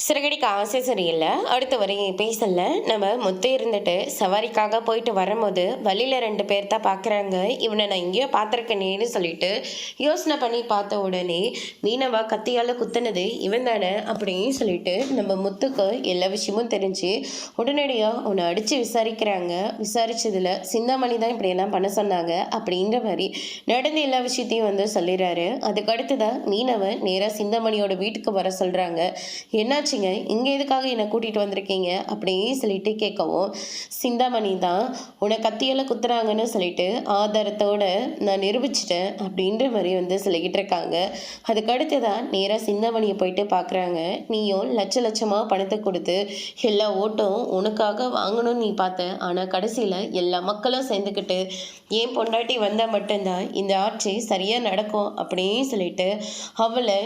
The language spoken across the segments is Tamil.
சிறகடிக்க ஆசை சரியில்லை. அடுத்த வரை பேசல. நம்ம முத்து இருந்துட்டு சவாரிக்காக போயிட்டு வரும்போது வழியில 2 பேர் தான் பார்க்குறாங்க. இவனை நான் எங்கேயோ பார்த்துருக்கேனேன்னு சொல்லிட்டு யோசனை பண்ணி பார்த்த உடனே மீனவா கத்தியால் குத்துனது இவன் தானே அப்படின்னு சொல்லிட்டு நம்ம முத்துக்கு எல்லா விஷயமும் தெரிஞ்சு உடனடியாக அவனை அடித்து விசாரிக்கிறாங்க. விசாரிச்சதுல சிந்தாமணி தான் இப்படியெல்லாம் பண்ண சொன்னாங்க அப்படின்ற மாதிரி நடந்த எல்லா விஷயத்தையும் சொல்லிடுறாரு. அதுக்கு அடுத்ததான் மீனவன் நேராக சிந்தாமணியோட வீட்டுக்கு வர சொல்கிறாங்க. என்னாச்சுங்க, இங்கே எதுக்காக என்னை கூட்டிகிட்டு வந்திருக்கீங்க அப்படின்னு சொல்லிட்டு கேட்கவும், சிந்தாமணி தான் உன்னை கத்தியால் குத்துறாங்கன்னு சொல்லிட்டு ஆதாரத்தோட நான் நிரூபிச்சிட்டேன் அப்படின்ற மாதிரி சொல்லிக்கிட்டு இருக்காங்க. அதுக்கடுத்து தான் நேராக சிந்தாமணியை போயிட்டு பார்க்குறாங்க. நீயும் லட்ச லட்சமாக பணத்தை கொடுத்து எல்லா ஓட்டும் உனக்காக வாங்கணும்னு நீ பார்த்த, ஆனால் கடைசியில் எல்லா மக்களும் சேர்ந்துக்கிட்டு ஏன் பொண்டாட்டி வந்தால் மட்டும்தான் இந்த ஆட்சி சரியாக நடக்கும் அப்படின்னு சொல்லிட்டு அவளை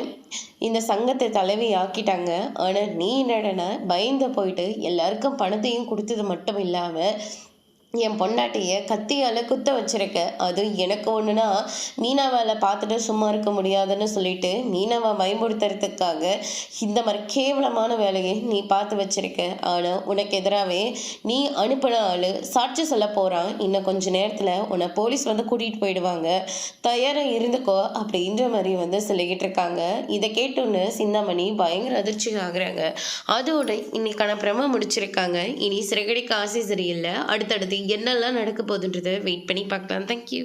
இந்த சங்கத்தை தலைவி ஆக்கிட்டாங்க. ஆனால் நீ என்னடனா பயந்து போயிட்டு எல்லாருக்கும் பணத்தையும் கொடுத்தது மட்டும் இல்லாமல் என் பொண்டாட்டியை கத்தியால் குத்த வச்சிருக்க. அதுவும் எனக்கு ஒன்றுனா மீனாவால் பார்த்துட்டு சும்மா இருக்க முடியாதுன்னு சொல்லிட்டு மீனாவை பயமுறுத்துறதுக்காக இந்த மாதிரி கேவலமான வேலையை நீ பார்த்து வச்சிருக்க. ஆனால் உனக்கு எதிராகவே நீ அனுப்பின ஆள் சாட்சி சொல்ல போகிறான். இன்னும் கொஞ்ச நேரத்தில் உன்னை போலீஸ் கூட்டிகிட்டு போயிடுவாங்க, தயாராக இருந்துக்கோ அப்படின்ற மாதிரி சொல்லிக்கிட்டு இருக்காங்க. இதை கேட்டோன்னு சிந்தாமணி பயங்கர அதிர்ச்சி ஆகுறாங்க. அதோட இன்னைக்கான பிரம முடிச்சிருக்காங்க. இனி சிறகடிக்க ஆசை சரியில்லை. அடுத்தடுத்து என்னெல்லாம் நடக்க போகுதுன்றதை வெயிட் பண்ணி பார்க்கலாம். தேங்க்யூ.